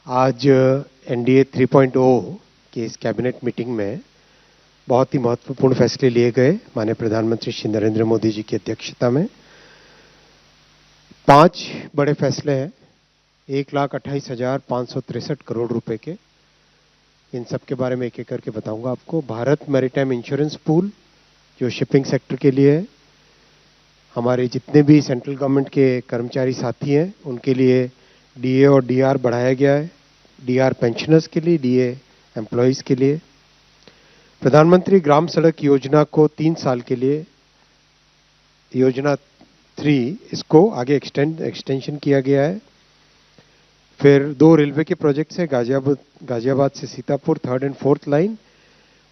आज एनडीए 3.0 की इस कैबिनेट मीटिंग में बहुत ही महत्वपूर्ण फैसले लिए गए। माननीय प्रधानमंत्री श्री नरेंद्र मोदी जी की अध्यक्षता में 5 बड़े फैसले हैं, 1,28,563 करोड़ रुपए के। इन सब के बारे में एक एक करके बताऊंगा आपको। भारत मैरीटाइम इंश्योरेंस पूल जो शिपिंग सेक्टर के लिए है, हमारे जितने भी सेंट्रल गवर्नमेंट के कर्मचारी साथी हैं उनके लिए डीए और डीआर बढ़ाया गया है। डीआर पेंशनर्स के लिए, डीए एम्प्लॉयज के लिए। प्रधानमंत्री ग्राम सड़क योजना को 3 साल के लिए, योजना 3 इसको आगे एक्सटेंशन किया गया है। फिर 2 रेलवे के प्रोजेक्ट्स हैं, गाजियाबाद से Sitapur 3rd and 4th line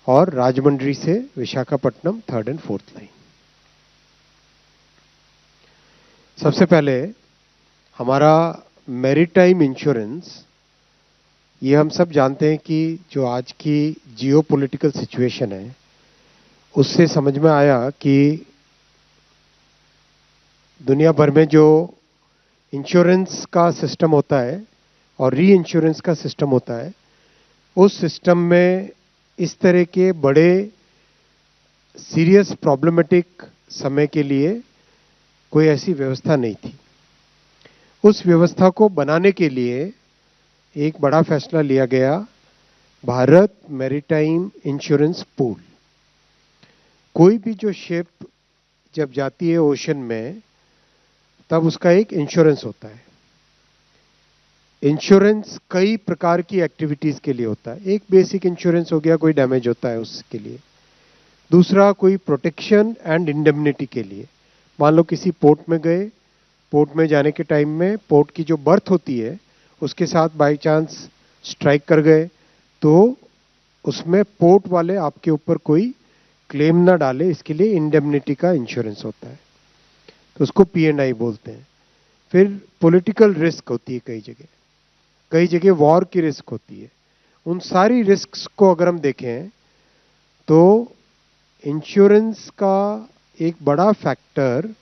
और राजमंड्री से Visakhapatnam 3rd and 4th line. सबसे पहले हमारा मैरीटाइम इंश्योरेंस, ये हम सब जानते हैं कि जो आज की जियोपॉलिटिकल सिचुएशन है उससे समझ में आया कि दुनिया भर में जो इंश्योरेंस का सिस्टम होता है और री इंश्योरेंस का सिस्टम होता है, उस सिस्टम में इस तरह के बड़े सीरियस प्रॉब्लमेटिक समय के लिए कोई ऐसी व्यवस्था नहीं थी। उस व्यवस्था को बनाने के लिए एक बड़ा फैसला लिया गया, भारत मैरीटाइम इंश्योरेंस पूल। कोई भी जो शिप जब जाती है ओशन में, तब उसका एक इंश्योरेंस होता है। इंश्योरेंस कई प्रकार की एक्टिविटीज के लिए होता है। एक बेसिक इंश्योरेंस हो गया, कोई डैमेज होता है उसके लिए। दूसरा कोई प्रोटेक्शन एंड इंडेमनिटी के लिए। मान लो किसी पोर्ट में गए, पोर्ट में जाने के टाइम में पोर्ट की जो बर्थ होती है उसके साथ बाय चांस स्ट्राइक कर गए तो उसमें पोर्ट वाले आपके ऊपर कोई क्लेम ना डाले, इसके लिए इंडेमनिटी का इंश्योरेंस होता है, तो उसको P&I बोलते हैं। फिर पॉलिटिकल रिस्क होती है, कई जगह वॉर की रिस्क होती है। उन सारी रिस्क को अगर हम देखें तो इंश्योरेंस का एक बड़ा फैक्टर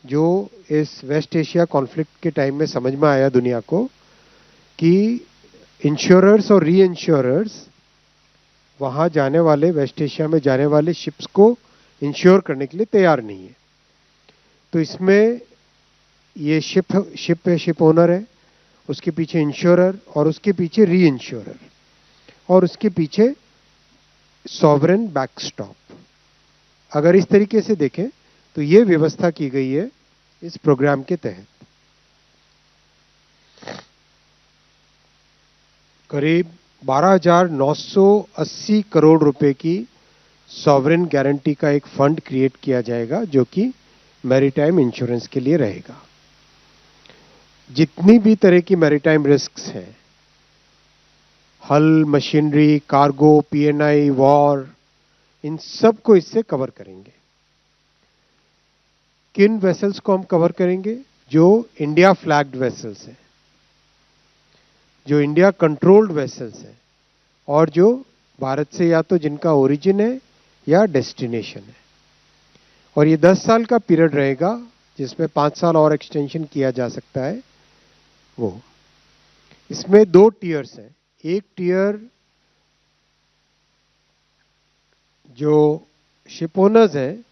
जो इस वेस्ट एशिया कॉन्फ्लिक्ट के टाइम में समझ में आया दुनिया को कि इंश्योरर्स और री इंश्योरर्स वहां जाने वाले, वेस्ट एशिया में जाने वाले शिप्स को इंश्योर करने के लिए तैयार नहीं है। तो इसमें ये शिप ओनर है, उसके पीछे इंश्योरर और उसके पीछे री इंश्योरर और उसके पीछे सॉवरेन बैकस्टॉप। अगर इस तरीके से देखें तो ये व्यवस्था की गई है इस प्रोग्राम के तहत। करीब 12,980 करोड़ रुपए की सॉवरेन गारंटी का एक फंड क्रिएट किया जाएगा जो कि मैरीटाइम इंश्योरेंस के लिए रहेगा। जितनी भी तरह की मैरीटाइम रिस्क्स हैं, हल, मशीनरी, कार्गो, P&I, वॉर, इन सब को इससे कवर करेंगे। किन वेसल्स को हम कवर करेंगे? जो इंडिया फ्लैग्ड वेसल्स हैं, जो इंडिया कंट्रोल्ड वेसल्स हैं और जो भारत से या तो जिनका ओरिजिन है या डेस्टिनेशन है। और ये 10 साल का पीरियड रहेगा जिसमें 5 साल और एक्सटेंशन किया जा सकता है। वो इसमें 2 टियर्स हैं। एक टियर जो शिप ओनर्स हैं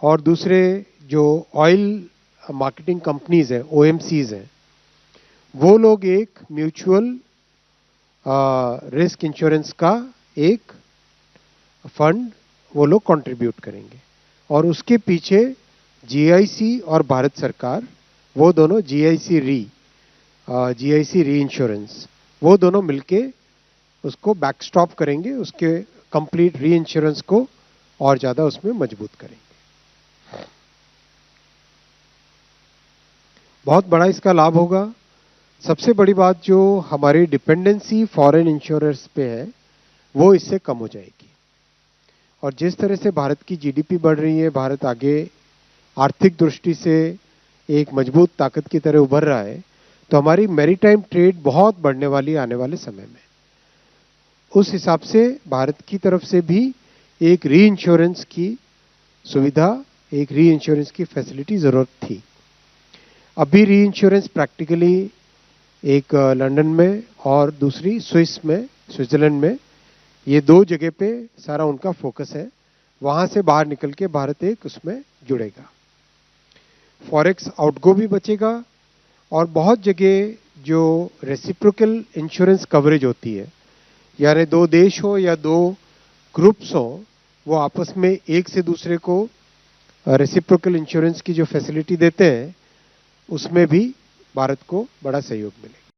और दूसरे जो ऑयल मार्केटिंग कंपनीज हैं, OMCs हैं, वो लोग एक म्यूचुअल रिस्क इंश्योरेंस का एक फंड वो लोग कंट्रीब्यूट करेंगे और उसके पीछे GIC और भारत सरकार, वो दोनों GIC री इंश्योरेंस, वो दोनों मिलके उसको बैकस्टॉप करेंगे, उसके कंप्लीट री इंश्योरेंस को और ज्यादा उसमें मजबूत करेंगे। बहुत बड़ा इसका लाभ होगा। सबसे बड़ी बात जो हमारी डिपेंडेंसी फॉरेन इंश्योरर्स पे है वो इससे कम हो जाएगी। और जिस तरह से भारत की GDP बढ़ रही है, भारत आगे आर्थिक दृष्टि से एक मजबूत ताकत की तरह उभर रहा है, तो हमारी मैरीटाइम ट्रेड बहुत बढ़ने वाली आने वाले समय में। उस हिसाब से भारत की तरफ से भी एक री इंश्योरेंस की सुविधा, एक री इंश्योरेंस की फैसिलिटी जरूरत थी। अभी री इंश्योरेंस प्रैक्टिकली एक लंदन में और दूसरी स्विस में, स्विट्जरलैंड में। ये 2 जगह पे सारा उनका फोकस है। वहां से बाहर निकल के भारत एक उसमें जुड़ेगा। फॉरेक्स आउटगो भी बचेगा और बहुत जगह जो रेसिप्रोकल इंश्योरेंस कवरेज होती है, यानी 2 देश हो या 2 ग्रुप्स हो, वो आपस में एक से दूसरे को रेसिप्रोकल इंश्योरेंस की जो फैसिलिटी देते हैं, उसमें भी भारत को बड़ा सहयोग मिलेगा।